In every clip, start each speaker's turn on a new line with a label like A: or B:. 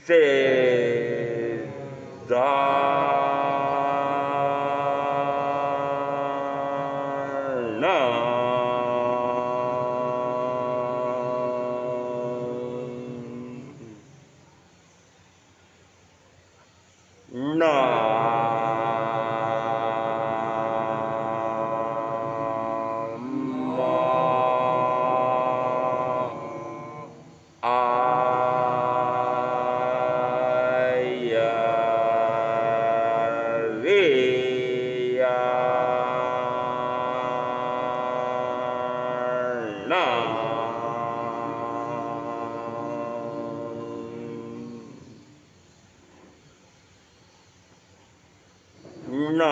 A: से दा ना ना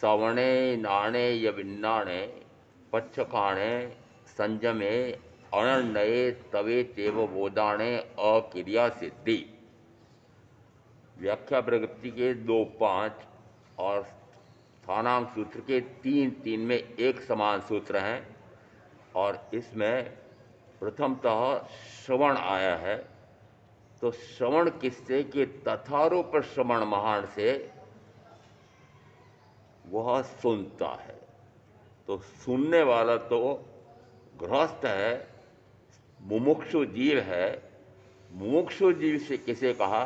A: सवणे नाणे यविन्नाणे पच्छकाणे संजमे अनन्नये तवे तेव बोधाणे अक्रिया सिद्धि। व्याख्या प्रगति के 2-5 और स्थानांक सूत्र के 3-3 में एक समान सूत्र हैं और इसमें प्रथमतः श्रवण आया है। तो श्रवण किससे कि तथारूप श्रवण महान से वह सुनता है। तो सुनने वाला तो गृहस्थ है, मुमुक्षु जीव है। मुमुक्षु जीव से किसे कहा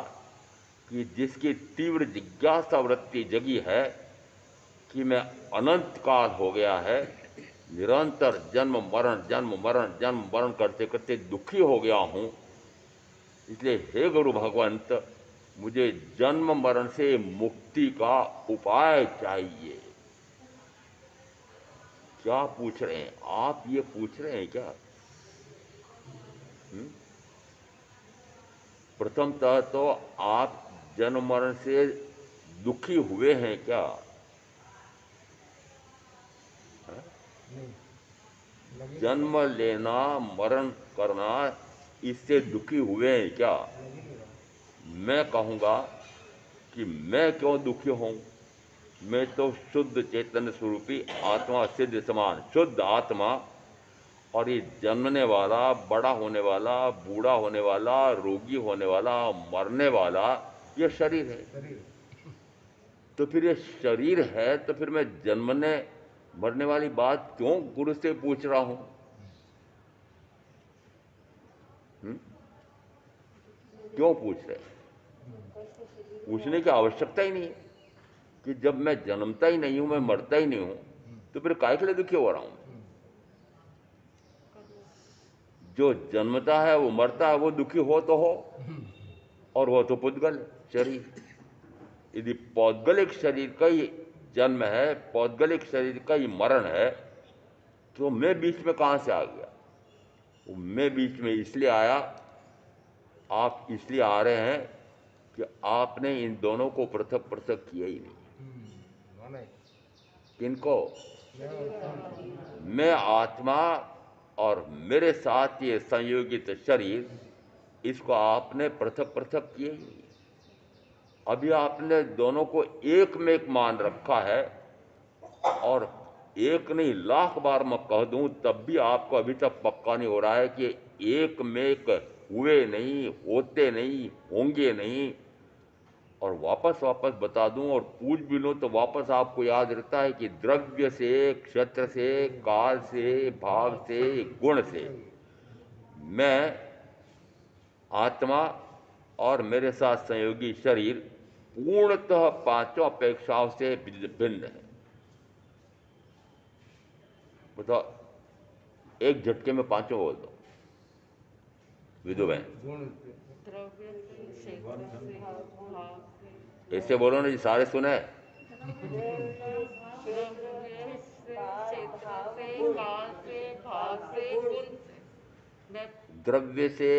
A: कि जिसकी तीव्र जिज्ञासा वृत्ति जगी है कि मैं अनंत काल हो गया है, निरंतर जन्म मरण करते करते दुखी हो गया हूँ, इसलिए हे गुरु भगवंत मुझे जन्म मरण से मुक्ति का उपाय चाहिए। क्या पूछ रहे हैं आप? ये पूछ रहे हैं क्या? प्रथमतः तो आप जन्म मरण से दुखी हुए हैं क्या? जन्म लेना, मरण करना, इससे दुखी हुए हैं क्या? मैं कहूँगा कि मैं क्यों दुखी हूँ? मैं तो शुद्ध चैतन्य स्वरूपी आत्मा सिद्ध समान शुद्ध आत्मा, और ये जन्मने वाला, बड़ा होने वाला, बूढ़ा होने वाला, रोगी होने वाला, मरने वाला ये शरीर है। तो फिर ये शरीर है, तो फिर मैं जन्मने मरने वाली बात क्यों गुरु से पूछ रहा हूं? क्यों पूछ रहे? पूछने की आवश्यकता ही नहीं है कि जब मैं जन्मता ही नहीं हूं, मैं मरता ही नहीं हूं, तो फिर काहे के लिए दुखी हो रहा हूं? जो जन्मता है वो मरता है, वो दुखी हो तो हो, और वो तो पुद्गल शरीर। यदि पौद्गलिक शरीर का ही जन्म है, पौद्गलिक शरीर का ही मरण है, तो मैं बीच में कहां से आ गया? वो मैं बीच में इसलिए आया, आप इसलिए आ रहे हैं कि आपने इन दोनों को पृथक पृथक किया ही नहीं। किनको? मैं आत्मा और मेरे साथ ये संयोगित शरीर, इसको आपने पृथक पृथक किया ही नहीं। अभी आपने दोनों को एक में एक मान रखा है, और एक नहीं लाख बार मैं कह दूं तब भी आपको अभी तक पक्का नहीं हो रहा है कि एक में एक हुए नहीं, होते नहीं, होंगे नहीं। और वापस वापस बता दूं और पूछ भी लो तो वापस आपको याद रहता है कि द्रव्य से, क्षेत्र से, काल से, भाव से, गुण से मैं आत्मा और मेरे साथ संयोगी शरीर पूर्णतः पांचों अपेक्षाओं से भिन्न है। बताओ, एक झटके में पांचों बोल दो विदु बहन।
B: द्रव्य से, क्षेत्र से, भाव से,
A: ऐसे बोलो ना जी, सारे सुने।
B: द्रव्य से, क्षेत्र से, काल से, भाव से, गुण से। मैं
A: द्रव्य से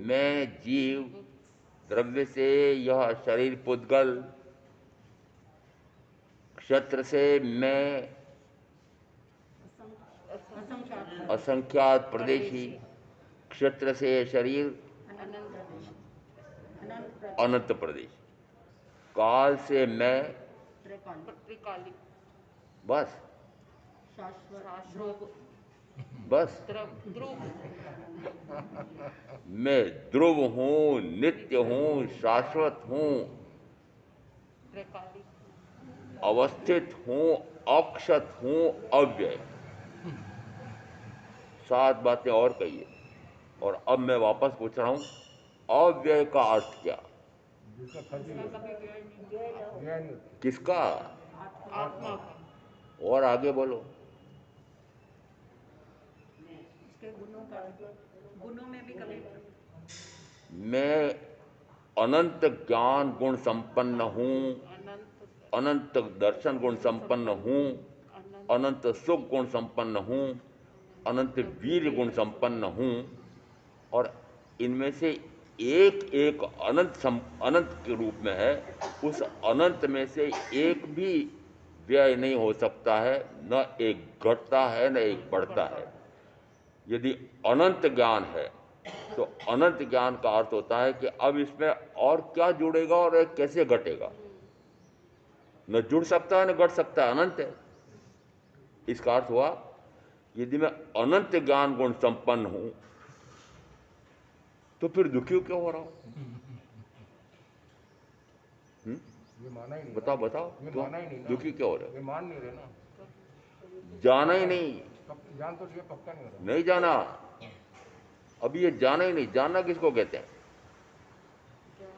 A: मैं जीव, द्रव्य से यह शरीर पुद्गल, क्षेत्र से मैं असंख्यात प्रदेशी, क्षेत्र से शरीर अनंत प्रदेश, काल से मैं
B: त्रिकाली,
A: बस
B: शाश्वत,
A: बस
B: ध्रुव,
A: मैं ध्रुव हूँ, नित्य हूँ, शाश्वत हूँ,
B: त्रिकाली,
A: अवस्थित हूँ, अक्षत हूँ, अव्यय। 7 बातें और कहिए। और अब मैं वापस पूछ रहा हूँ, अव्यय का अर्थ क्या? किसका?
B: आत्मा का।
A: और आगे बोलो।
B: उसके गुणों में भी कभी
A: मैं अनंत ज्ञान गुण संपन्न हूँ, अनंत दर्शन गुण संपन्न हूँ, अनंत सुख गुण संपन्न हूँ, अनंत वीर गुण संपन्न हूँ, और इनमें से एक एक अनंत के रूप में है। उस अनंत में से एक भी व्यय नहीं हो सकता है, न एक घटता है न एक बढ़ता है। यदि अनंत ज्ञान है तो अनंत ज्ञान का अर्थ होता है कि अब इसमें और क्या जुड़ेगा और कैसे घटेगा? न जुड़ सकता है न घट सकता है, अनंत है। इसका अर्थ हुआ, यदि मैं अनंत ज्ञान गुण संपन्न हूं तो फिर दुखी क्यों हो रहा हूं? बताओ बताओ, क्यों दुखी क्यों हो रहे हो?
C: मान नहीं रहे ना।
A: जाना ही नहीं।
C: जान तो लिया, पक्का नहीं हो रहा।
A: नहीं जाना, अभी ये जाना ही नहीं। जानना किसको कहते हैं?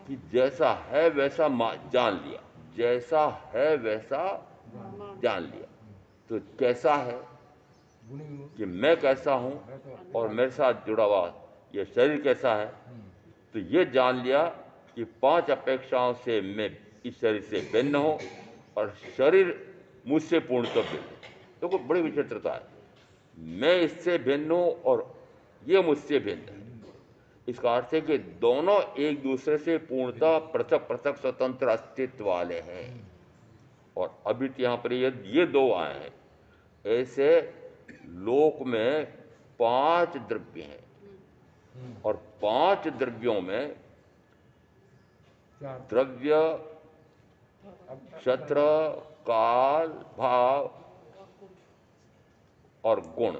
A: कि जैसा है वैसा जान लिया, जैसा है वैसा जान लिया। तो कैसा है कि मैं कैसा हूं, और मेरे साथ जुड़ा हुआ ये शरीर कैसा है, तो ये जान लिया कि 5 अपेक्षाओं से मैं इस शरीर से भिन्न हूं, और शरीर मुझसे पूर्णतः भिन्न है। तो बड़ी विचित्रता है, मैं इससे भिन्न हूं और ये मुझसे भिन्न है। इसका अर्थ है कि दोनों एक दूसरे से पूर्णतः पृथक पृथक स्वतंत्र अस्तित्व वाले हैं। और अभी तो यहाँ पर ये 2 आए हैं। ऐसे लोक में 5 द्रव्य हैं और 5 द्रव्यों में
C: चार
A: द्रव्य,
C: अब
A: क्षत्र, काल, भाव और गुण।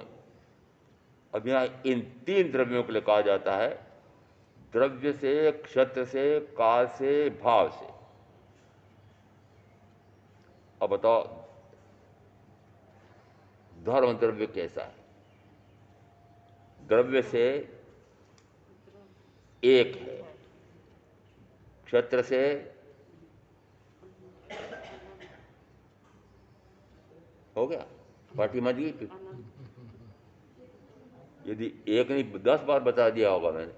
A: अब यहाँ इन 3 द्रव्यों के लिए कहा जाता है द्रव्य से, क्षत्र से, काल से, भाव से। अब बताओ धर्म द्रव्य कैसा है? द्रव्य से 1 है, क्षत्र से हो गया, पार्टी मच गई। फिर यदि 1 नहीं 10 बार बता दिया होगा मैंने।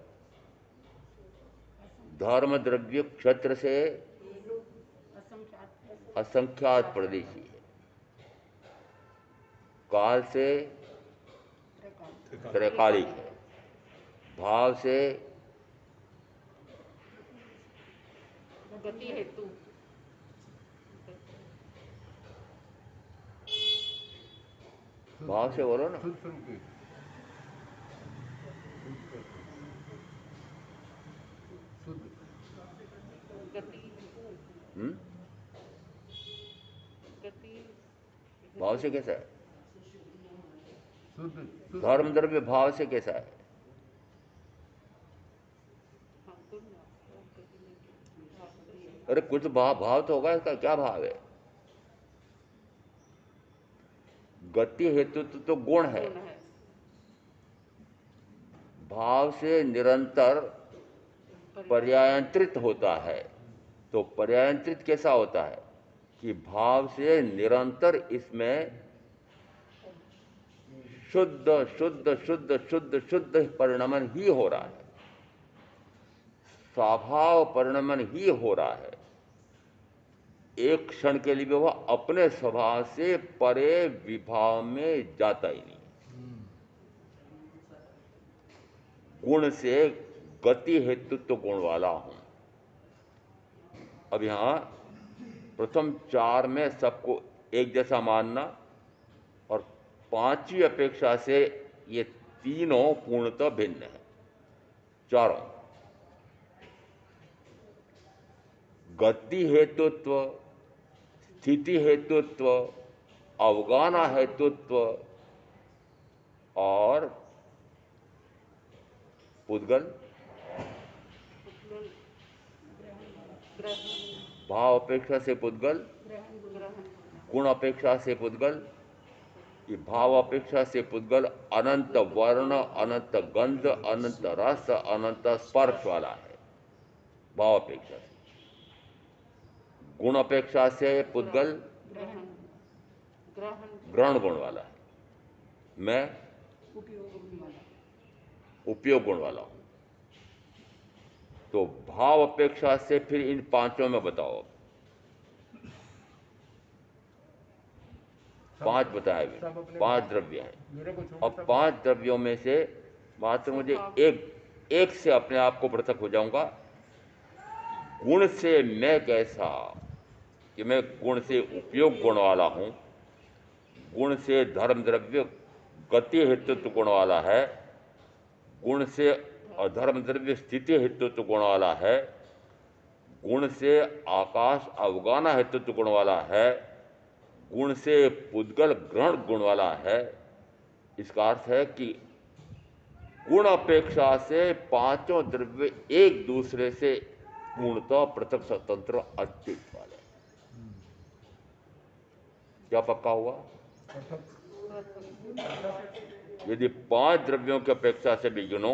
A: धर्म द्रव्य क्षत्र से असंख्यात प्रदेशी है, काल से त्रैकालिक है, भाव से
B: गति हेतु
A: भाव से बोलो ना।
C: शुद्ध स्वरूप की शुद्ध
B: गति
A: हम्म?
B: गति
A: भाव से कैसा है?
C: शुद्ध शुद्ध
A: धर्म द्रव्य भाव से कैसा है?
B: हाँ, गुण गति नहीं, भाव से।
A: अरे कुछ भाव तो होगा, इसका क्या भाव है? गति हेतु तो गुण है,
B: गुण है,
A: भाव से निरंतर पर्यायंत्रित होता है। तो पर्यायंत्रित कैसा होता है कि भाव से निरंतर इसमें शुद्ध शुद्ध शुद्ध शुद्ध शुद्ध परिणमन ही हो रहा है, स्वभाव परिणमन ही हो रहा है। एक क्षण के लिए भी वह अपने स्वभाव से परे विभाव में जाता ही नहीं। गुण से गति हेतु तो गुण वाला हूं। अब यहां प्रथम 4 में सबको एक जैसा मानना और 5वीं अपेक्षा से ये तीनों पूर्णतः भिन्न है। चारों गति हेतुत्व, स्थिति हेतुत्व, अवगाना हेतुत्व और पुद्गल
B: ग्रहण
A: भाव अपेक्षा से पुद्गल,
B: ग्रहण
A: गुण अपेक्षा से पुद्गल, ये भाव अपेक्षा से पुद्गल अनंत वर्ण, अनंत गंध, अनंत रस, अनंत स्पर्श वाला है भाव अपेक्षा से। गुण अपेक्षा से पुद्गल
B: ग्रहण ग्रहण
A: ग्रहण गुण वाला है, मैं उपयोग गुण वाला हूं। तो भाव अपेक्षा से फिर इन 5 में बताओ। 5 बताए हुए,
C: सब अपने
A: 5 द्रव्य हैं।
C: मेरे को छोड़
A: अब 5 द्रव्यों में से मात्र मुझे एक से अपने आप को पृथक हो जाऊंगा। गुण से मैं कैसा कि मैं गुण से उपयोग गुण वाला हूं, गुण से धर्म द्रव्य गति हेतुत्व गुण वाला है, गुण से अधर्म द्रव्य स्थिति हेतुत्व गुण वाला है, गुण से आकाश अवगाना हेतुत्व गुण वाला है, गुण से पुद्गल ग्रहण गुण वाला है। इसका अर्थ है कि गुण अपेक्षा से 5 द्रव्य एक दूसरे से पूर्णतः पृथक स्वतंत्र अस्तित्व वाले। क्या पक्का हुआ? यदि 5 द्रव्यों की अपेक्षा से भी गिनो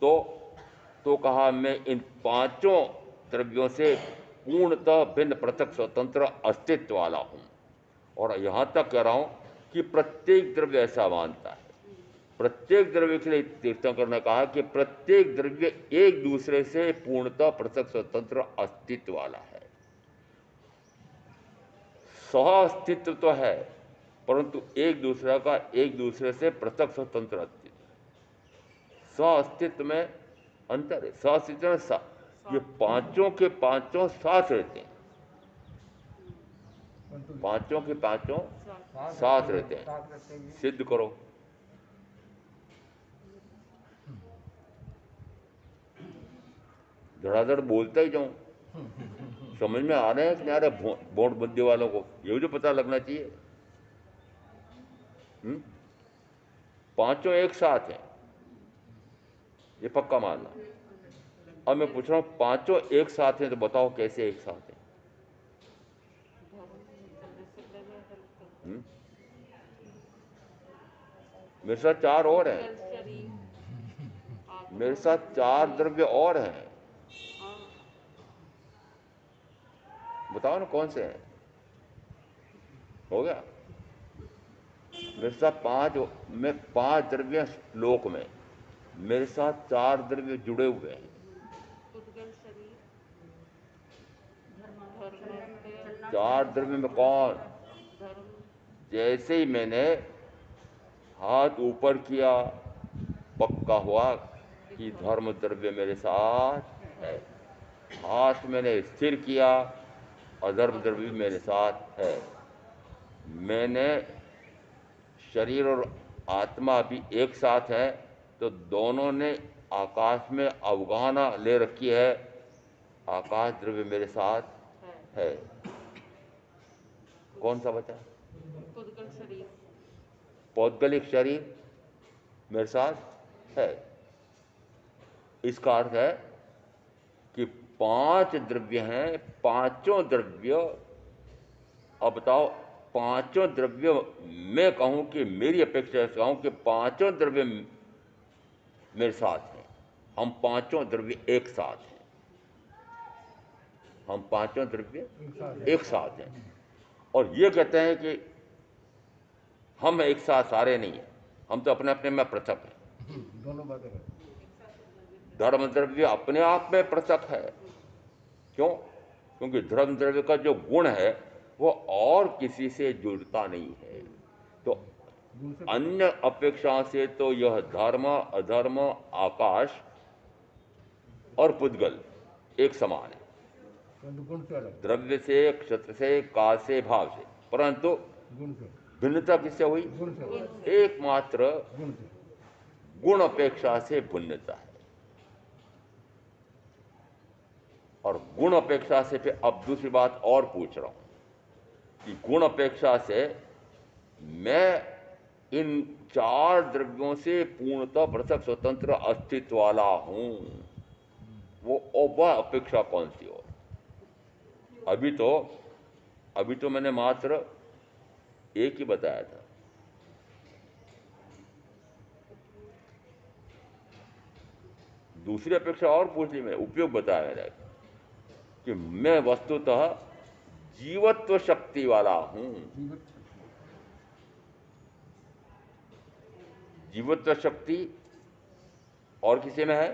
A: तो कहा मैं इन 5 द्रव्यों से पूर्णतः भिन्न पृथक स्वतंत्र अस्तित्व वाला हूं। और यहां तक कह रहा हूं कि प्रत्येक द्रव्य ऐसा मानता है। प्रत्येक द्रव्य के लिए तीर्थंकर ने कहा कि प्रत्येक द्रव्य एक दूसरे से पूर्णतः पृथक स्वतंत्र अस्तित्व वाला है। सह अस्तित्व तो है परंतु एक दूसरे का एक दूसरे से पृथक स्वतंत्र अस्तित्व। सह अस्तित्व में अंतर है। सह अस्तित्व में ये 5 के 5 साथ रहते हैं।
C: परंतु
A: पांचों के पांचों
B: सात
A: साथ रहते हैं।
C: साथ रहते हैं।
A: सिद्ध करो। धड़ाधड़ बोलता ही जाऊं, समझ में आ रहे हैं कि नहीं आ रहे बोर्ड बुद्धि वालों को? ये जो पता लगना चाहिए। पांचों एक साथ हैं, ये पक्का मानना। अब मैं पूछ रहा हूं, पांचों एक साथ हैं तो बताओ कैसे एक साथ हैं? मेरे साथ चार और हैं, मेरे साथ चार द्रव्य और हैं, बताओ ना कौन से हैं? हो गया? मेरे साथ मैं पांच द्रव्य श्लोक में, मेरे साथ चार द्रव्य जुड़े हुए हैं।
B: उद्गल शरीर,
A: चार द्रव्य में कौन?
B: धर्म,
A: जैसे ही मैंने हाथ ऊपर किया, पक्का हुआ कि धर्म द्रव्य मेरे साथ है। हाथ मैंने स्थिर किया, अधर्म द्रव्य भी मेरे साथ है। मैंने शरीर और आत्मा भी एक साथ है, तो दोनों ने आकाश में अवगाहना ले रखी है। आकाश द्रव्य मेरे साथ है। कौन सा बचा?
B: उद्गल शरीर,
A: पौद्गलिक शरीर मेरे साथ है। इसका अर्थ है कि पांच द्रव्य हैं, पांचों द्रव्य। अब बताओ, पांचों द्रव्य मैं कहूं कि मेरी अपेक्षा से कहूं कि पांचों द्रव्य मेरे साथ हैं। हम पांचों द्रव्य एक साथ हैं। हम पांचों द्रव्य एक साथ हैं। और ये कहते हैं कि हम एक साथ सारे नहीं हैं, हम तो अपने अपने में पृथक हैं।
C: दोनों बातें हैं।
A: धर्म द्रव्य अपने आप में पृथक है। क्यों? क्योंकि धर्म द्रव्य का जो गुण है वो और किसी से जुड़ता नहीं है। तो
C: गुण से
A: अन्य अपेक्षाओं से तो यह धर्म, अधर्म, आकाश और पुद्गल एक समान है।
C: परंतु गुण से अलग।
A: द्रव्य से, क्षत्र से, काल से, भाव से, परंतु
C: गुण से
A: भिन्नता किससे हुई?
C: गुण से
A: एकमात्र
C: गुण से
A: गुण अपेक्षा से भिन्नता है। और गुण अपेक्षा से फिर अब दूसरी बात और पूछ रहा हूं कि गुण अपेक्षा से मैं इन चार द्रव्यों से पूर्णतः पृथक स्वतंत्र अस्तित्व वाला हूं। वह अपेक्षा कौन सी हो? अभी तो मैंने मात्र एक ही बताया था। दूसरी अपेक्षा और पूछ ली, मैं उपयोग बताया मेरा कि मैं वस्तुतः जीवत्व शक्ति वाला हूं।
C: जीवित
A: जीवत्व शक्ति और किसी में है?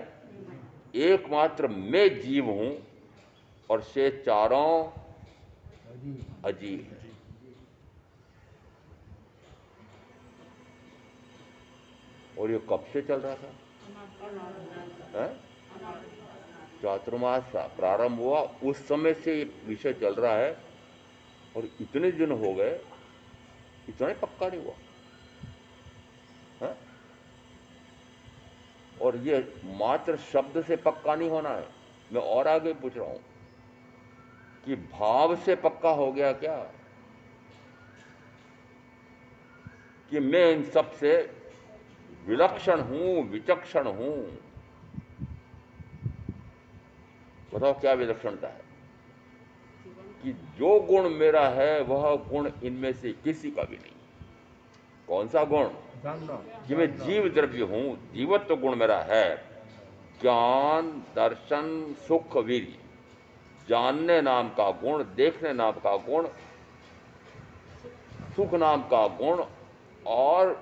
A: एकमात्र मैं जीव हूं और से चारों
C: अजीब
A: अजीब हैं। और ये कब से चल रहा था? हैं? चातुर्मास प्रारंभ हुआ उस समय से ये विषय चल रहा है, और इतने दिन हो गए, इतना ही पक्का नहीं हुआ है? और ये मात्र शब्द से पक्का नहीं होना है। मैं और आगे पूछ रहा हूं कि भाव से पक्का हो गया क्या कि मैं इन सब से विलक्षण हूं, विचक्षण हूं? बताओ क्या विलक्षणता है? कि जो गुण मेरा है वह गुण इनमें से किसी का भी नहीं। कौन सा गुण?
C: जानना
A: कि मैं जीव द्रव्य हूं, जीवत्व गुण मेरा है। ज्ञान, दर्शन, सुख, वीर्य, जानने नाम का गुण, देखने नाम का गुण, सुख नाम का गुण और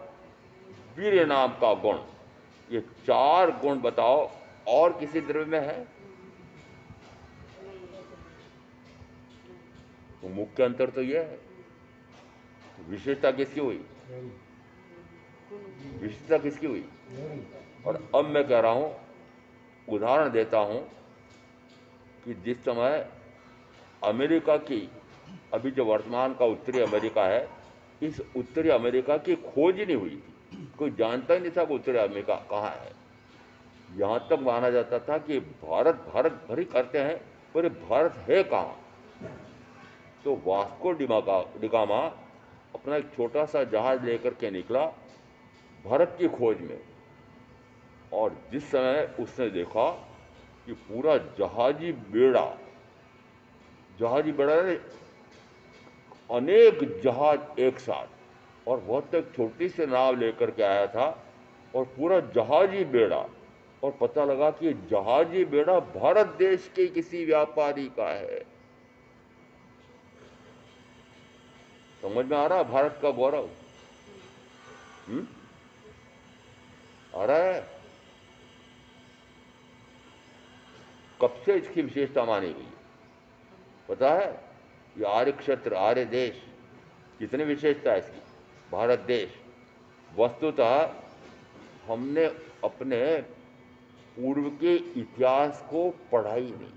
A: वीर्य नाम का गुण, ये चार गुण बताओ और किसी द्रव्य में है? तो मुख्य अंतर तो यह है। विशेषता किसकी हुई?
C: वेरी
A: विशेषता किसकी हुई?
C: वेरी
A: और अब मैं कह रहा हूं, उदाहरण देता हूं कि जिस समय अमेरिका की अभी जो वर्तमान का उत्तरी अमेरिका है, इस उत्तरी अमेरिका की खोज ही नहीं हुई थी, कोई जानता ही नहीं था कि उत्तरी अमेरिका कहाँ है। यहाँ तक माना जाता था कि भारत भारत भर ही करते हैं, पर ये भारत है कहाँ। तो वास्को डिगामा अपना एक छोटा सा जहाज लेकर के निकला भारत की खोज में, और जिस समय उसने देखा कि पूरा जहाजी बेड़ा ने अनेक जहाज एक साथ, और बहुत एक छोटी सी नाव लेकर के आया था, और पूरा जहाजी बेड़ा, और पता लगा कि जहाजी बेड़ा भारत देश के किसी व्यापारी का है। समझ में आ रहा है भारत का गौरव? आ रहा है? कब से इसकी विशेषता मानी गई है पता है? ये आर्य क्षेत्र, आर्य देश, कितनी विशेषता है इसकी। भारत देश वस्तुतः हमने अपने पूर्व के इतिहास को पढ़ा ही नहीं।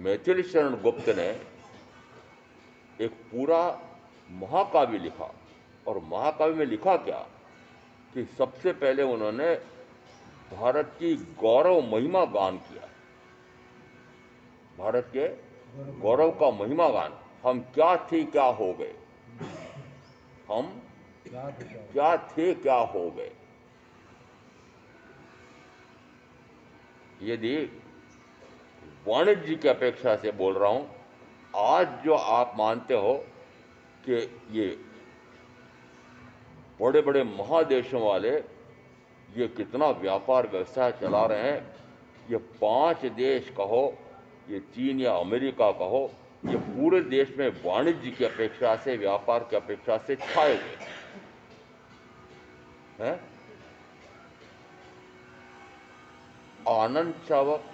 A: मैथिली शरण गुप्त ने एक पूरा महाकाव्य लिखा, और महाकाव्य में लिखा क्या कि सबसे पहले उन्होंने भारत की गौरव महिमा गान किया। भारत के गौरव का महिमा गान, हम क्या थे क्या हो गए, हम क्या थे क्या हो गए। यदि वाणिज्य की अपेक्षा से बोल रहा हूं, आज जो आप मानते हो कि ये बड़े बड़े महादेशों वाले ये कितना व्यापार व्यवसाय चला रहे हैं, ये 5 देश कहो, ये चीन या अमेरिका कहो, ये पूरे देश में वाणिज्य की अपेक्षा से, व्यापार की अपेक्षा से छाए हुए हैं। आनंद चावक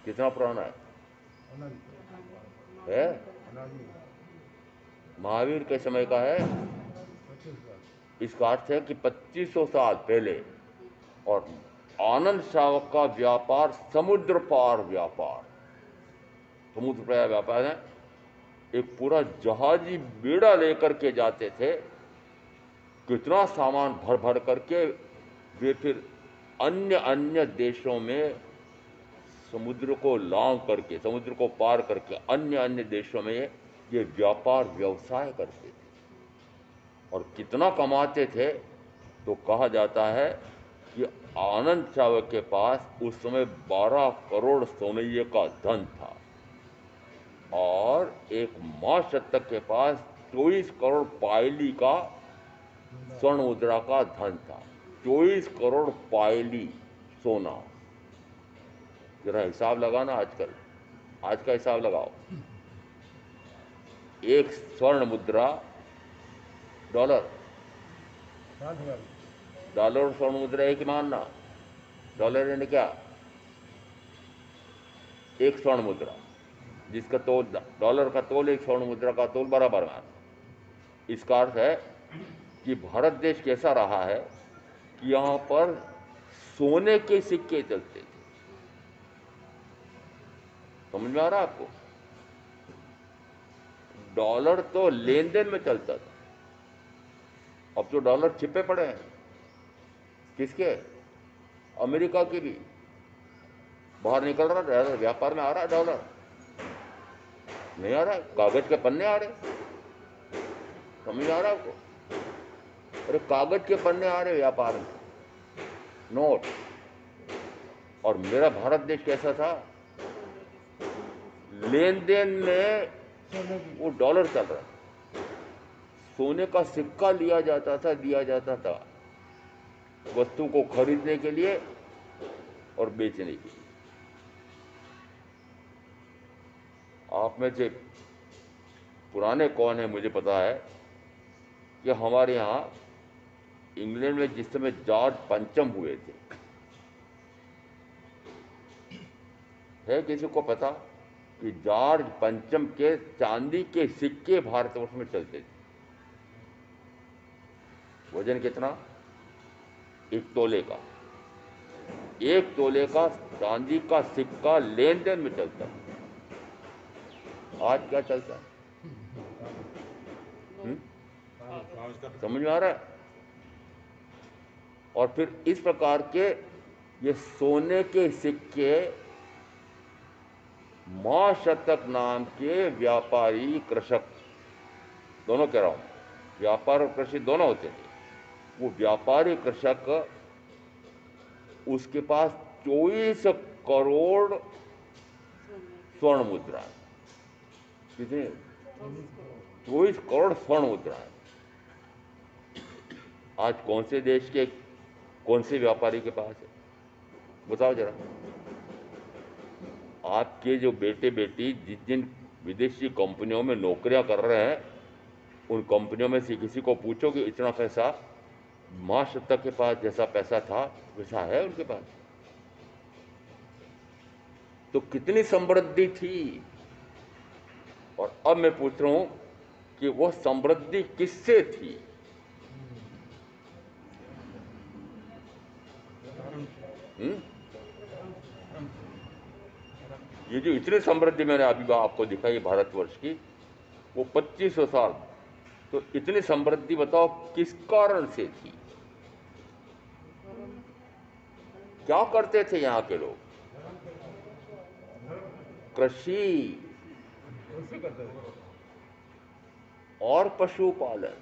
A: कितना पुराना है? महावीर के समय का है। इसका अर्थ है कि 2500 साल पहले। और आनंद शावक का व्यापार समुद्र पार व्यापार, समुद्र पार व्यापार है। एक पूरा जहाजी बेड़ा लेकर के जाते थे, कितना सामान भर भर करके वे फिर अन्य अन्य देशों में समुद्र को लांघ करके, समुद्र को पार करके अन्य अन्य देशों में ये व्यापार व्यवसाय करते थे, और कितना कमाते थे। तो कहा जाता है कि आनंद चावक के पास उस समय 12 करोड़ सोनइये का धन था, और एक मां शतक के पास 24 करोड़ पायली का स्वर्ण मुद्रा का धन था। 24 करोड़ पायली सोना। जरा हिसाब लगाना, आजकल आज का हिसाब लगाओ। एक स्वर्ण मुद्रा डॉलर और स्वर्ण मुद्रा एक ही मानना। डॉलर यानी क्या? एक स्वर्ण मुद्रा जिसका तोल, डॉलर का तोल एक स्वर्ण मुद्रा का तोल बराबर माना। इसका अर्थ है कि भारत देश कैसा रहा है कि यहां पर सोने के सिक्के चलते थे। समझ में आ रहा है आपको? डॉलर तो लेन देन में चलता था, अब तो डॉलर छिपे पड़े हैं। किसके? अमेरिका के भी बाहर निकल रहा है, व्यापार में आ रहा है डॉलर, नहीं आ रहा है, कागज के पन्ने आ रहे। समझ आ रहा है आपको? अरे कागज के पन्ने आ रहे व्यापार में, नोट। और मेरा भारत देश कैसा था? लेन देन में वो डॉलर चल रहा, सोने का सिक्का लिया जाता था, दिया जाता था वस्तु को खरीदने के लिए और बेचने के लिए। आप में से पुराने कौन है मुझे पता है कि हमारे यहाँ इंग्लैंड में जिस समय जॉर्ज पंचम हुए थे, है किसी को पता कि जॉर्ज पंचम के चांदी के सिक्के भारतवर्ष में चलते थे? वजन कितना? 1 तोले का। 1 तोले का चांदी का सिक्का लेन देन में चलता है। आज क्या चलता है?
B: नो
A: समझ में आ रहा है? और फिर इस प्रकार के ये सोने के सिक्के माँ शतक नाम के व्यापारी कृषक, दोनों कह रहा हूं, व्यापार और कृषि दोनों होते थे। वो व्यापारी कृषक, उसके पास 24 करोड़ स्वर्ण मुद्रा। कितने? 24 करोड़ स्वर्ण मुद्रा। आज कौन से देश के कौन से व्यापारी के पास है? बताओ जरा। आपके जो बेटे बेटी जिन जिन विदेशी कंपनियों में नौकरियां कर रहे हैं, उन कंपनियों में से किसी को पूछो कि इतना पैसा माँ शतक के पास जैसा पैसा था वैसा है उनके पास? तो कितनी समृद्धि थी। और अब मैं पूछ रहा हूं कि वो समृद्धि किससे थी? ये जो इतनी समृद्धि मैंने अभी आपको दिखाई भारतवर्ष की, वो 2500 साल, तो इतनी समृद्धि बताओ किस कारण से थी? क्या करते थे यहाँ के लोग? कृषि और पशुपालन।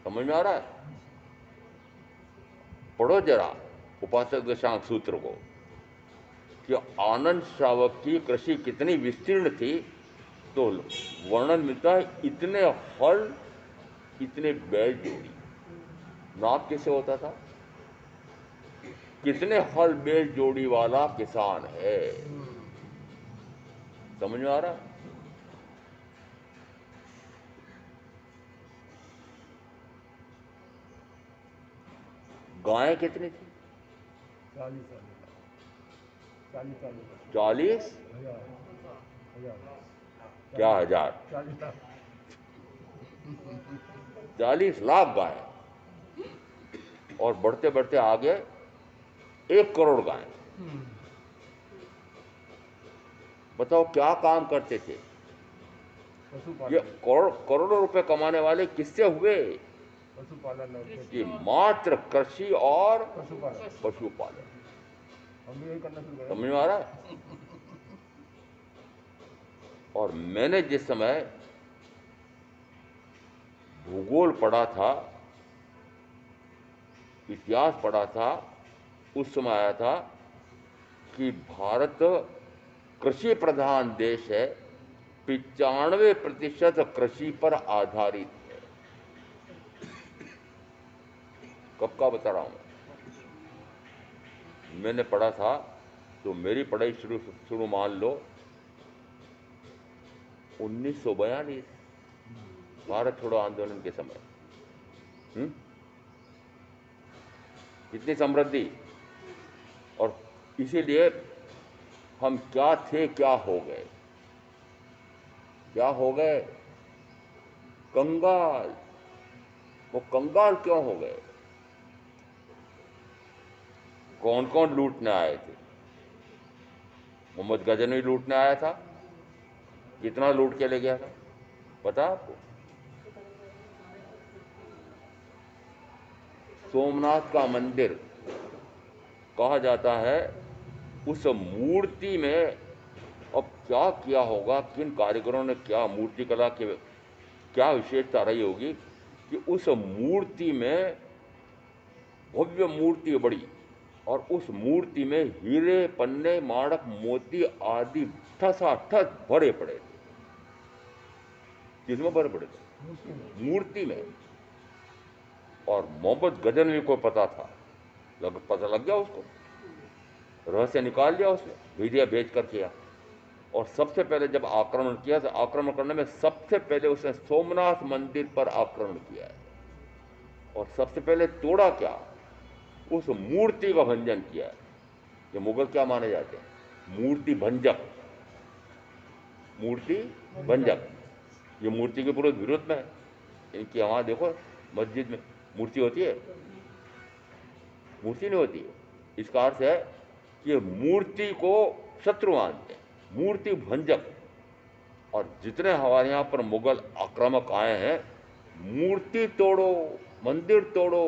A: समझ में आ रहा है? पढ़ो जरा उपासक दशांक सूत्र को कि आनंद श्रावक की कृषि कितनी विस्तीर्ण थी। तो वर्णन मिलता है इतने हल, इतने बैल जोड़ी। नाप कैसे होता था? कितने हल बैल जोड़ी वाला किसान है। समझ में आ रहा है? गायें कितनी थी? 40 क्या हजार? 40 लाख गायें। और बढ़ते बढ़ते आगे 1 करोड़ गायें। बताओ क्या काम करते थे ये करोड़ों रुपए कमाने वाले? किससे हुए?
C: पशुपालन
A: कि मात्र कृषि और पशुपालन।
C: हम भी यही करना शुरू करें।
A: समझ में आ रहा है? और मैंने जिस समय भूगोल पढ़ा था, इतिहास पढ़ा था, उस समय आया था कि भारत कृषि प्रधान देश है, 95% कृषि पर आधारित है। कब का बता रहा हूं? मैंने पढ़ा था, तो मेरी पढ़ाई शुरू मान लो 1942 भारत छोड़ो आंदोलन के समय। कितनी समृद्धि। और इसीलिए हम क्या थे क्या हो गए? क्या हो गए? कंगाल। वो कंगाल क्यों हो गए? कौन कौन लूटने आए थे? मोहम्मद गजनवी लूटने आया था। कितना लूट के ले गया था पता आपको? सोमनाथ का मंदिर कहा जाता है, उस मूर्ति में अब क्या किया होगा, किन कारीगरों ने क्या मूर्ति कला के क्या विशेषता रही होगी कि उस मूर्ति में, भव्य मूर्ति बड़ी, और उस मूर्ति में हीरे पन्ने माणक मोती आदि ठसाठस भरे पड़े थे। किसमें भरे पड़े थे? मूर्ति में। और मोहम्मद गजनवी को पता था, पता लग गया उसको, रहस्य निकाल लिया उसने, मीडिया भेज कर किया। और सबसे पहले जब आक्रमण किया, तो आक्रमण करने में सबसे पहले उसने सोमनाथ मंदिर पर आक्रमण किया है। और सबसे पहले तोड़ा क्या? उस मूर्ति का भंजन किया है। ये मुगल क्या माने जाते हैं? मूर्ति भंजक। मूर्ति भंजक। ये मूर्ति के पूरे विरोध में है। इनकी वहां देखो मस्जिद में मूर्ति होती है, मूर्ति नहीं होती है। इसका अर्थ है कि मूर्ति को शत्रु मानते हैं, मूर्ति भंजक। और जितने हमारे यहाँ पर मुगल आक्रामक आए हैं, मूर्ति तोड़ो, मंदिर तोड़ो,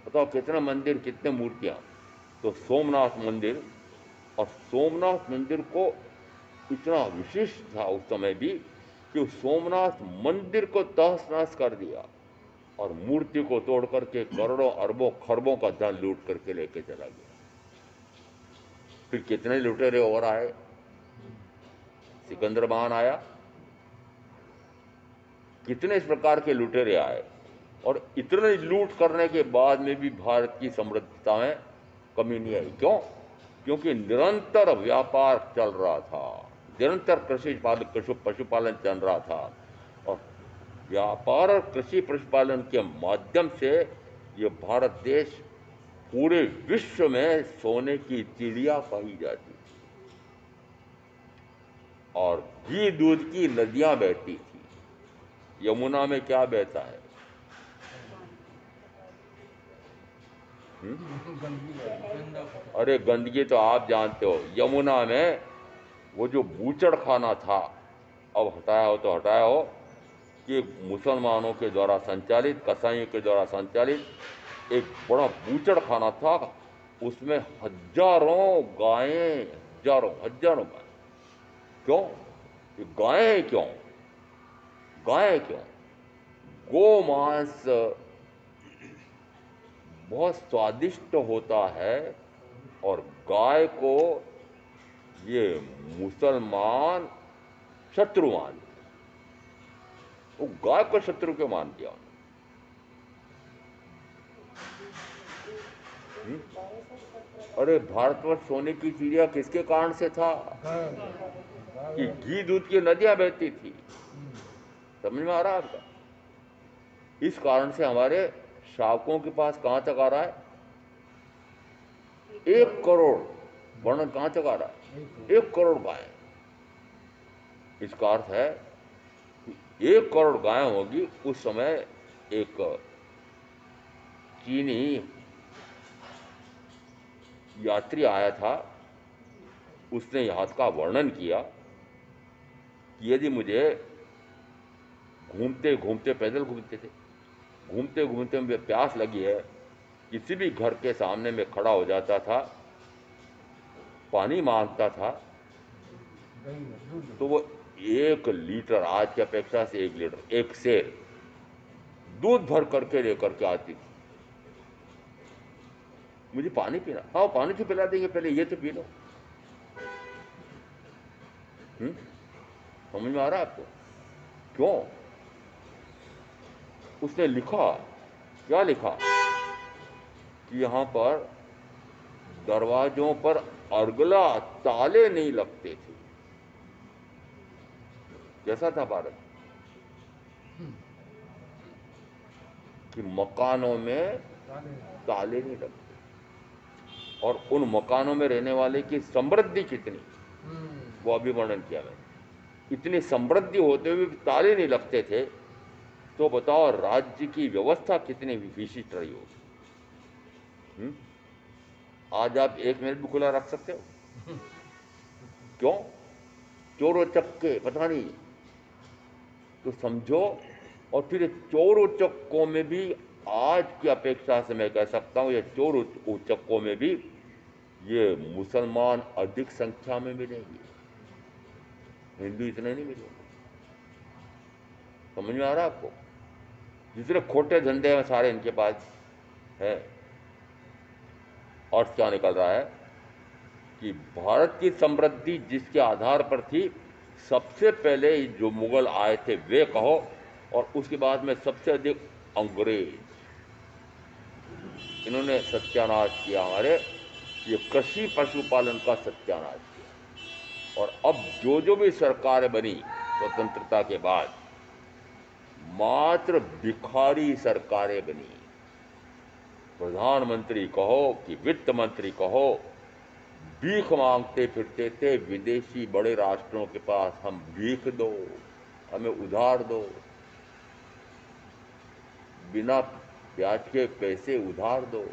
A: बताओ कितने मंदिर, कितने मूर्तियाँ। तो सोमनाथ मंदिर, और सोमनाथ मंदिर को इतना विशिष्ट था उस समय भी कि उस सोमनाथ मंदिर को तहस नहस कर दिया और मूर्ति को तोड़ करके करोड़ों अरबों खरबों का धन लूट करके लेके चला गया। फिर कितने लुटेरे और आए, सिकंदर महान आया, कितने इस प्रकार के लुटेरे आए, और इतने लूट करने के बाद में भी भारत की समृद्धता में कमी नहीं आई। क्यों? क्योंकि निरंतर व्यापार चल रहा था, निरंतर पशुपालन चल रहा था, और व्यापार और कृषि पशुपालन के माध्यम से ये भारत देश पूरे विश्व में सोने की चिड़िया पाई जाती थी, और घी दूध की नदियां बहती थी। यमुना में क्या बहता है? अरे गंदगी तो आप जानते हो। यमुना में वो जो बूचड़ खाना था, अब हटाया हो तो हटाया हो, कि मुसलमानों के द्वारा संचालित, कसाईयों के द्वारा संचालित एक बड़ा बूचड़ खाना था। उसमें हजारों गायें, हजारों हजारों गायें। क्यों? ये गायें क्यों? गायें क्यों? गोमांस बहुत स्वादिष्ट होता है, और गाय को ये मुसलमान शत्रु मान, वो गाय को शत्रु क्यों मान दिया? अरे भारतवर्ष सोने की चिड़िया किसके कारण से था? कि घी दूध की नदियां बहती थी। समझ में आ रहा है आपका? इस कारण से हमारे शावकों के पास कहां तक आ रहा है? 1 करोड़ वर्णन कहां तक आ रहा है? 1 करोड़ गाय। इसका अर्थ है कि 1 करोड़ गाय होगी। उस समय एक चीनी यात्री आया था, उसने यहाँ का वर्णन किया कि यदि मुझे घूमते घूमते, पैदल घूमते थे, घूमते घूमते मुझे प्यास लगी है, किसी भी घर के सामने में खड़ा हो जाता था, पानी मांगता था, तो वो 1 लीटर, आज की अपेक्षा से 1 लीटर, 1 सेर दूध भर करके लेकर के आती थी। मुझे पानी पीना, हाँ पानी तो पिला देंगे, पहले ये तो पी लो। समझ में आ रहा है आपको? क्यों? उसने लिखा, क्या लिखा, कि यहां पर दरवाजों पर अर्गला ताले नहीं लगते थे। कैसा था भारत? कि मकानों में ताले नहीं लगते, और उन मकानों में रहने वाले की समृद्धि कितनी, वो अभी वर्णन किया मैंने। इतनी समृद्धि होते हुए भी ताले नहीं लगते थे, तो बताओ राज्य की व्यवस्था कितनी विशिष्ट रही होगी। आज आप 1 मिनट भी खुला रख सकते हो? क्यों? चोरों चक्के पता नहीं। तो समझो, और फिर चोर उचक्कों में भी आज की अपेक्षा से मैं कह सकता हूं, ये चोर उचक्कों में भी ये मुसलमान अधिक संख्या में मिलेंगे, हिंदू इतने नहीं मिलेंगे। समझ में आ रहा है आपको? जितने खोटे धंधे हैं सारे इनके पास है। और क्या निकल रहा है कि भारत की समृद्धि जिसके आधार पर थी, सबसे पहले जो मुगल आए थे वे कहो, और उसके बाद में सबसे अधिक अंग्रेज, इन्होंने सत्यानाश किया हमारे, ये कृषि पशुपालन का सत्यानाश किया। और अब जो भी सरकारें बनी स्वतंत्रता के बाद, मात्र भिखारी सरकारें बनी। प्रधानमंत्री कहो कि वित्त मंत्री कहो, भीख मांगते फिरते थे विदेशी बड़े राष्ट्रों के पास, हम भीख दो, हमें उधार दो, बिना ब्याज के पैसे उधार दो।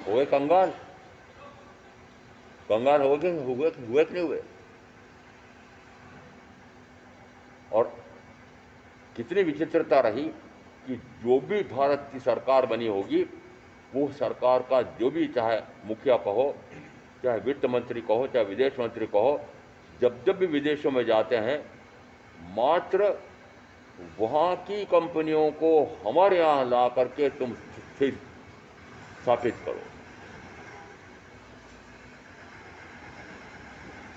A: हो गए कंगाल, कंगाल हो गए, हुए कि नहीं हुए? और कितनी विचित्रता रही कि जो भी भारत की सरकार बनी होगी, वो सरकार का जो भी, चाहे मुखिया कहो, चाहे वित्त मंत्री कहो, चाहे विदेश मंत्री कहो, जब जब भी विदेशों में जाते हैं, मात्र वहाँ की कंपनियों को हमारे यहाँ ला करके तुम फिर स्थापित करो।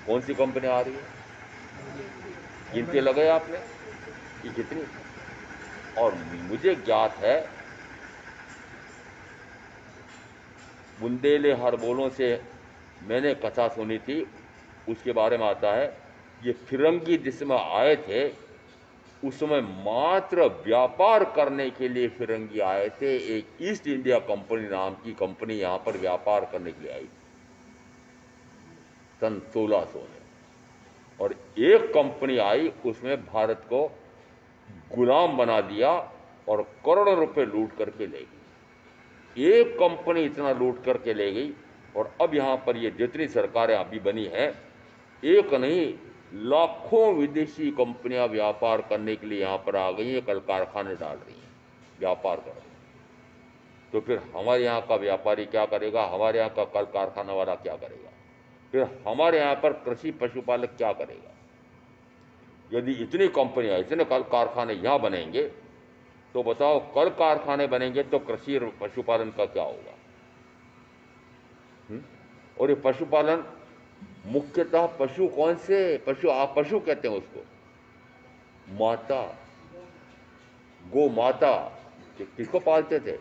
A: कौन सी कंपनी आ रही है? गिनती लगाए आपने कि कितनी? और मुझे ज्ञात है, बुंदेले हरबोलों से मैंने कथा सुनी थी, उसके बारे में आता है, ये फिरंगी जिसमें आए थे, उस समय मात्र व्यापार करने के लिए फिरंगी आए थे। एक ईस्ट इंडिया कंपनी नाम की कंपनी यहाँ पर व्यापार करने के लिए आई सन 1600 में, और एक कंपनी आई, उसमें भारत को गुलाम बना दिया और करोड़ों रुपए लूट करके ले गई। एक कंपनी इतना लूट करके ले गई, और अब यहाँ पर ये जितनी सरकारें अभी बनी हैं, एक नहीं लाखों विदेशी कंपनियां व्यापार करने के लिए यहाँ पर आ गई हैं, कल कारखाने डाल रही हैं, व्यापार कर रही हैं। तो फिर हमारे यहाँ का व्यापारी क्या करेगा? हमारे यहाँ का कल कारखाना वाला क्या करेगा? फिर हमारे यहाँ पर कृषि पशुपालक क्या करेगा? यदि इतनी कंपनियां, इतने कल कारखाने यहाँ बनेंगे, तो बताओ, कल कारखाने बनेंगे तो कृषि और पशुपालन का क्या होगा? और ये पशुपालन मुख्यतः पशु, कौन से पशु? आप पशु कहते हैं उसको, माता, गो माता। किसको पालते थे?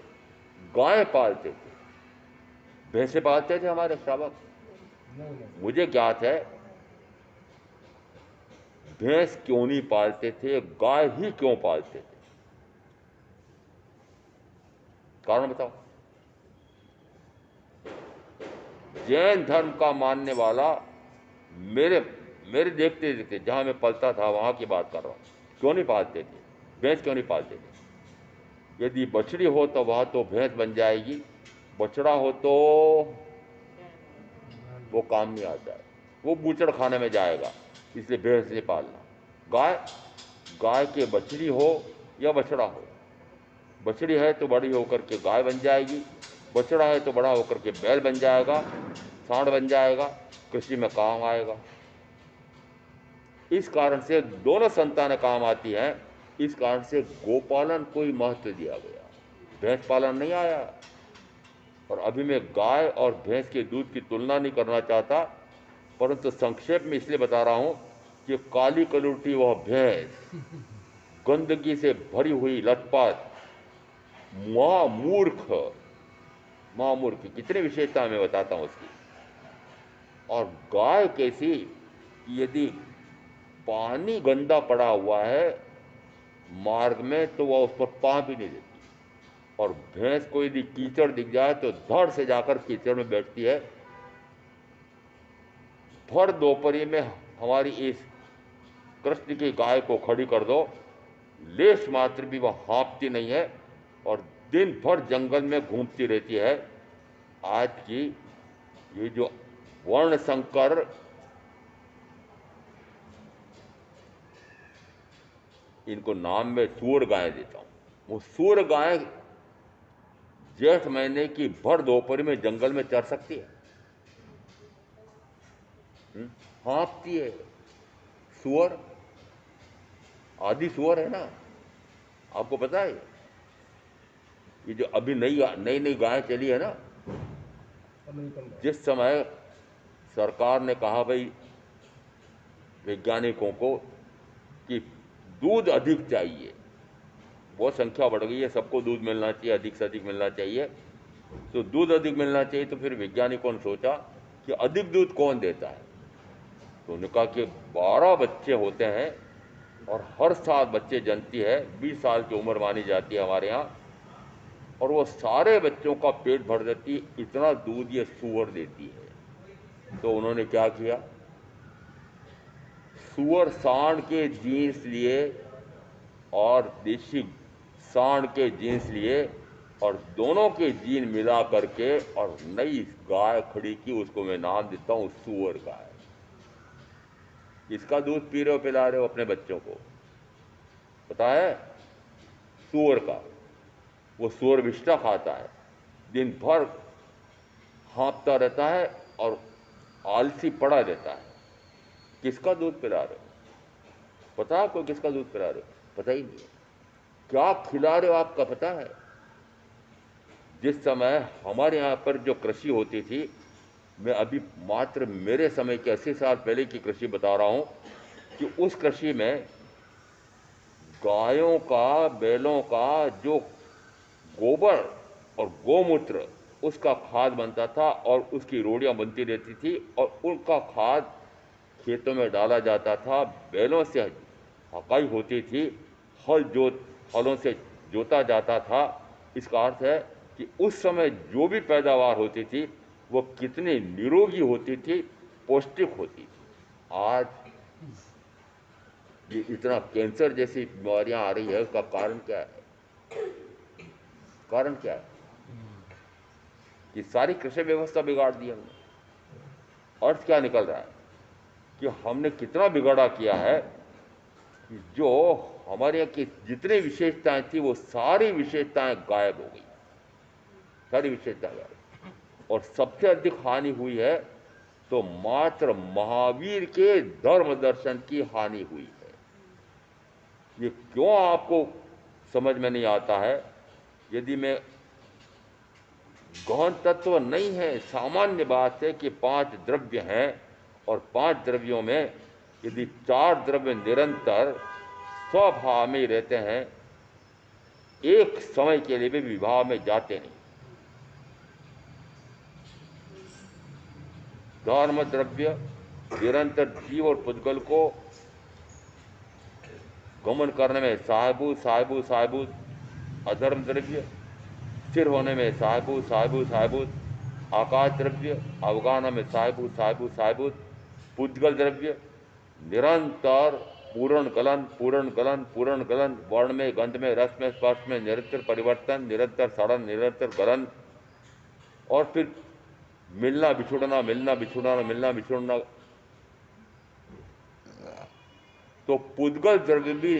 A: गाय पालते थे, भैंसे पालते थे हमारे श्रावक। मुझे ज्ञात है, भैंस क्यों नहीं पालते थे, गाय ही क्यों पालते थे? कारण बताओ। जैन धर्म का मानने वाला, मेरे मेरे देखते देखते जहां मैं पलता था वहां की बात कर रहा हूं, क्यों नहीं पालते थे? भैंस क्यों नहीं पालते थे? यदि बछड़ी हो तो वह तो भैंस बन जाएगी, बछड़ा हो तो वो काम नहीं आता है, वो बूचड़ खाने में जाएगा, इसलिए भैंस नहीं पालना। गाय, गाय के बछड़ी हो या बछड़ा हो, बछड़ी है तो बड़ी होकर के गाय बन जाएगी, बछड़ा है तो बड़ा होकर के बैल बन जाएगा, सांड बन जाएगा, कृषि में काम आएगा। इस कारण से दोनों संतानें काम आती हैं। इस कारण से गोपालन को ही महत्व दिया गया, भैंस पालन नहीं आया। और अभी मैं गाय और भैंस के दूध की तुलना नहीं करना चाहता, परंतु संक्षेप में इसलिए बता रहा हूं कि काली कलूटी वह भैंस, गंदगी से भरी हुई लथपथ, महामूर्ख, महामूर्ख, कितनी विशेषता मैं बताता हूं उसकी। और गाय कैसी, यदि पानी गंदा पड़ा हुआ है मार्ग में तो वह उस पर पाँव भी नहीं देती, और भैंस को यदि कीचड़ दिख जाए तो धड़ से जाकर कीचड़ में बैठती है। भर दोपहरी में हमारी इस कृष्ण की गाय को खड़ी कर दो, लेश मात्र भी वह हाँफती नहीं है, और दिन भर जंगल में घूमती रहती है। आज की ये जो वर्ण संकर, इनको नाम में सूर गाय देता हूं, वो सूर गाय जेठ महीने की भर दोपहर में जंगल में चर सकती है? हाँफती है। सुअर, आदि सुअर है ना, आपको पता है? ये जो अभी नई नई नई गाय चली है ना, जिस समय सरकार ने कहा भाई वैज्ञानिकों को कि दूध अधिक चाहिए, बहुत संख्या बढ़ गई है, सबको दूध मिलना चाहिए, अधिक से अधिक मिलना चाहिए, तो दूध अधिक मिलना चाहिए, तो फिर वैज्ञानिकों ने सोचा कि अधिक दूध कौन देता है? तो उन्होंने कहा कि 12 बच्चे होते हैं और हर साल बच्चे जन्मती है, 20 साल की उम्र मानी जाती है हमारे यहाँ, और वो सारे बच्चों का पेट भर देती, इतना दूध ये सूअर देती है। तो उन्होंने क्या किया, सूअर सांड के जीन्स लिए और देशी सांड के जीन्स लिए, और दोनों के जीन मिला करके और नई गाय खड़ी की, उसको मैं नाम देता हूँ सूअर गाय। इसका दूध पी रहे हो, पिला रहे हो अपने बच्चों को, पता है? सूअर का। वो सूअर विष्टा खाता है, दिन भर हाँफता रहता है और आलसी पड़ा रहता है। किसका दूध पिला रहे हो? पता है आपको किसका दूध पिला रहे हो? पता ही नहीं है। क्या खिला रहे हो आपका पता है? जिस समय हमारे यहाँ पर जो कृषि होती थी, मैं अभी मात्र मेरे समय के 80 साल पहले की कृषि बता रहा हूँ, कि उस कृषि में गायों का, बैलों का जो गोबर और गोमूत्र, उसका खाद बनता था और उसकी रोटियां बनती रहती थी, और उनका खाद खेतों में डाला जाता था। बैलों से हकाई होती थी, हलों से जोता जाता था। इसका अर्थ है कि उस समय जो भी पैदावार होती थी वो कितनी निरोगी होती थी, पौष्टिक होती थी। आज ये इतना कैंसर जैसी बीमारियां आ रही है, उसका कारण क्या है? कारण क्या है? कि सारी कृषि व्यवस्था बिगाड़ दी हमने। अर्थ क्या निकल रहा है कि हमने कितना बिगाड़ा किया है कि जो हमारे यहाँ की जितनी विशेषताएं थी वो सारी विशेषताएं गायब हो गई, सारी विशेषताएं गायब। और सबसे अधिक हानि हुई है तो मात्र महावीर के धर्म दर्शन की हानि हुई है। ये क्यों आपको समझ में नहीं आता है? यदि मैं गौण तत्व नहीं है, सामान्य बात है कि 5 द्रव्य हैं, और 5 द्रव्यों में यदि 4 द्रव्य निरंतर स्वभाव में रहते हैं, एक समय के लिए भी विवाह में जाते नहीं। धर्म द्रव्य निरंतर जीव और पुद्गल को गमन करने में साहेबूत, अधर्म द्रव्य स्थिर होने में साहेबूत, आकाश द्रव्य अवगान में साहेबूत, पुद्गल द्रव्य निरंतर पूर्ण गलन, वर्ण में, गंध में, रस में, स्पर्श में निरंतर परिवर्तन, निरंतर सड़न, निरंतर गलन, और फिर मिलना बिछुड़ना। तो पुद्गल द्रव्य भी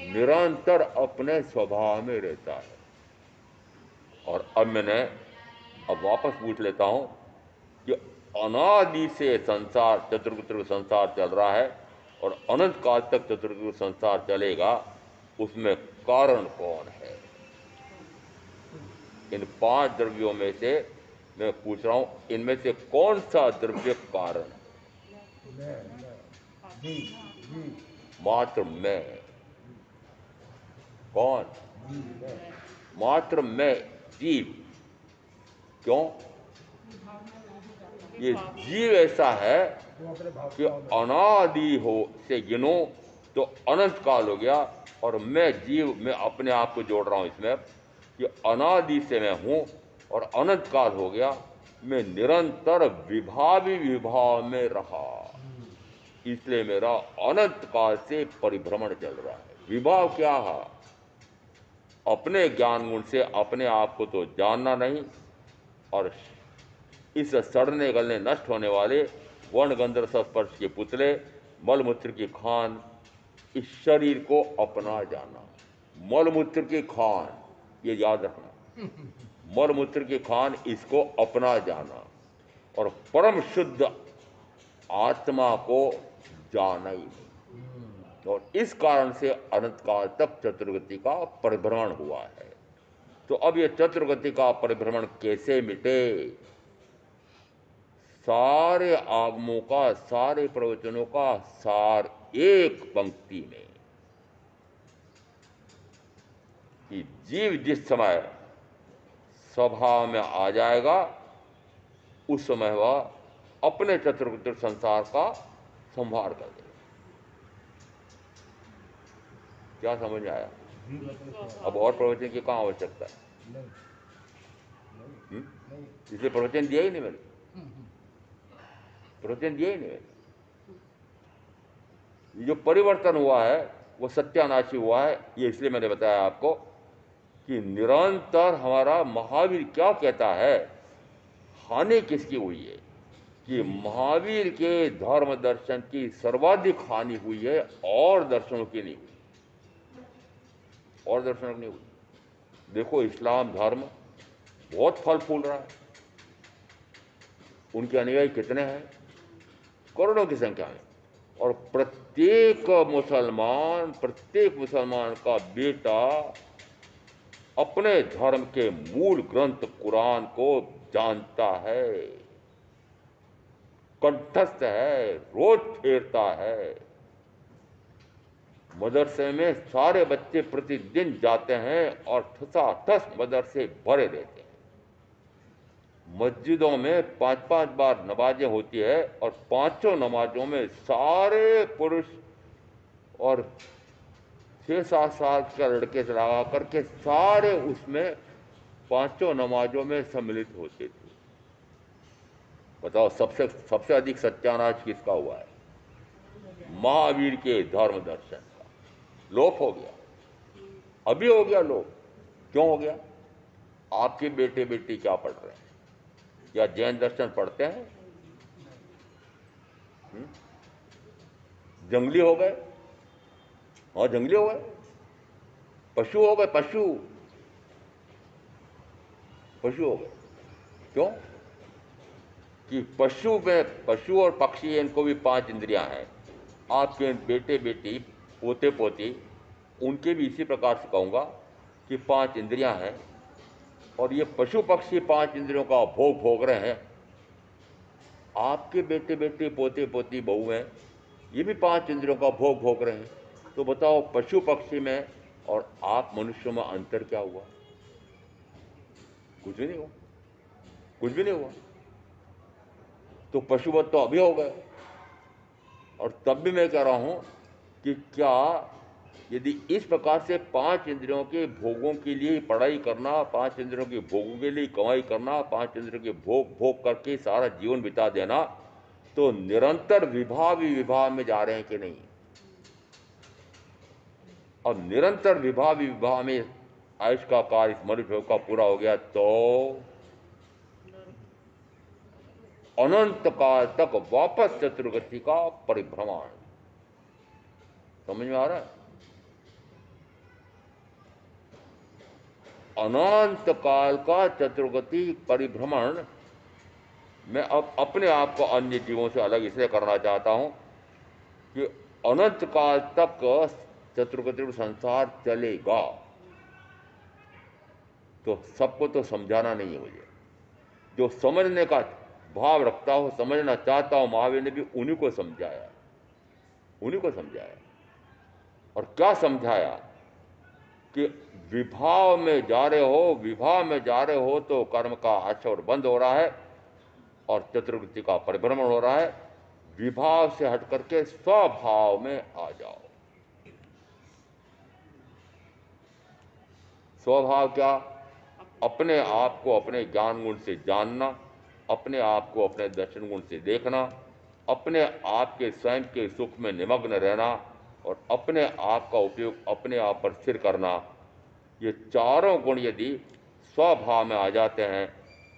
A: निरंतर अपने स्वभाव में रहता है। और अब वापस पूछ लेता हूं कि अनादि से संसार, चतुर्विध संसार चल रहा है और अनंत काल तक चतुर्विध संसार चलेगा, उसमें कारण कौन है? इन 5 द्रव्यों में से मैं पूछ रहा हूं, इनमें से कौन सा द्रव्य कारण है?
C: जी जी
A: मात्र मैं। कौन? मात्र मैं, जीव। क्यों? ये जीव ऐसा है
C: वो अपने भाव
A: कि अनादि हो से गिनो तो अनंत काल हो गया, और मैं जीव, मैं अपने आप को जोड़ रहा हूं इसमें कि अनादि से मैं हूं और अनंत काल हो गया, मैं निरंतर विभाव में रहा, इसलिए मेरा अनंत काल से परिभ्रमण चल रहा है। विभाव क्या है? अपने ज्ञान गुण से अपने आप को तो जानना नहीं, और इस सड़ने गलने नष्ट होने वाले वर्ण गंध रस स्पर्श के पुतले, मलमूत्र की खान, इस शरीर को अपना जाना। मलमूत्र की खान, ये याद रखना, मलमूत्र की खान, इसको अपना जाना, और परम शुद्ध आत्मा को जाना ही नहीं। और इस कारण से अनंत काल तक चतुर्गति का परिभ्रमण हुआ है। तो अब ये चतुर्गति का परिभ्रमण कैसे मिटे? सारे आगमों का, सारे प्रवचनों का सार एक पंक्ति में, कि जीव जिस समय स्वभाव में आ जाएगा उस समय वह अपने चतुर्विध संसार का संभार कर देगा। क्या समझ में आया?
C: जीव अपने स्वभाव
A: अब और प्रवचन की कहाँ आवश्यकता है?
C: नहीं नहीं नहीं
A: इसलिए प्रवचन दिया ही नहीं मैंने, प्रवचन दिया ही नहीं मैंने। ये जो परिवर्तन हुआ है वो सत्यानाशी हुआ है, ये इसलिए मैंने बताया आपको कि निरंतर हमारा महावीर क्या कहता है, हानि किसकी हुई है, कि महावीर के धर्म दर्शन की सर्वाधिक हानि हुई है, और दर्शनों की नहीं हुई, और दर्शनों की नहीं हुई। देखो इस्लाम धर्म बहुत फल फूल रहा है, उनके अनुयायी कितने हैं, करोड़ों की संख्या में, और प्रत्येक मुसलमान का बेटा अपने धर्म के मूल ग्रंथ कुरान को जानता है, कंठस्थ है, रोज फेरता है। मदरसे में सारे बच्चे प्रतिदिन जाते हैं और ठसाठस मदरसे भरे रहते हैं। मस्जिदों में 5-5 बार नमाजें होती है, और पांचों नमाजों में सारे पुरुष और 6-7 साल के लड़के से लगा करके सारे उसमें पांचों नमाजों में सम्मिलित होते थे। बताओ सबसे अधिक सत्यानाश किसका हुआ है, महावीर के धर्म दर्शन का। लोप हो गया, अभी हो गया लोप। क्यों हो गया? आपके बेटे बेटी क्या पढ़ रहे हैं, या जैन दर्शन पढ़ते हैं? जंगली हो गए, हाँ जंगली हो गए, पशु हो गए, पशु हो गए। क्यों? कि पशु और पक्षी, इनको भी 5 इंद्रियां हैं। आपके बेटे बेटी पोते पोती उनके भी इसी प्रकार से कहूँगा कि 5 इंद्रियां हैं, और ये पशु पक्षी 5 इंद्रियों का भोग भोग रहे हैं। आपके बेटे बेटी पोते पोती बहू हैं, ये भी 5 इंद्रियों का भोग भोग रहे हैं। तो बताओ पशु पक्षी में और आप मनुष्यों में अंतर क्या हुआ? कुछ भी नहीं हुआ, कुछ भी नहीं हुआ। तो पशुवत तो अभी हो गए। और तब भी मैं कह रहा हूं कि क्या यदि इस प्रकार से 5 इंद्रियों के भोगों के लिए पढ़ाई करना, 5 इंद्रियों के भोगों के लिए कमाई करना, 5 इंद्रियों के भोग करके सारा जीवन बिता देना, तो निरंतर विवाह में जा रहे हैं कि नहीं? और निरंतर विवाह में आयुष का कार्य इस मनुष्य का पूरा हो गया तो अनंत काल तक वापस चतुर्गति का परिभ्रमण। समझ में आ रहा है? अनंत काल का चतुर्गति परिभ्रमण। मैं अब अपने आप को अन्य जीवों से अलग इसलिए करना चाहता हूं कि अनंत काल तक चतुर्गति संसार चलेगा। तो सबको तो समझाना नहीं है मुझे, जो समझने का भाव रखता हो, समझना चाहता हो, महावीर ने भी उन्हीं को समझाया, उन्हीं को समझाया। और क्या समझाया? कि विवाह में जा रहे हो तो कर्म का आचरण बंद हो रहा है और चतुर्गति का परिभ्रमण हो रहा है। विभाव से हट करके स्वभाव में आ जाओ। स्वभाव क्या? अपने आप को अपने ज्ञान गुण से जानना, अपने आप को अपने दर्शन गुण से देखना, अपने आप के स्वयं के सुख में निमग्न रहना, और अपने आप का उपयोग अपने आप पर स्थिर करना। ये चारों गुण यदि स्वभाव में आ जाते हैं,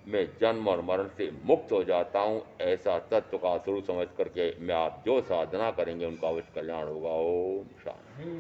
A: मैं जन्म और मरण से मुक्त हो जाता हूँ। ऐसा तत्व का स्वरूप समझ करके मैं आप जो साधना करेंगे उनका अवश्य कल्याण होगा। ओम शांति।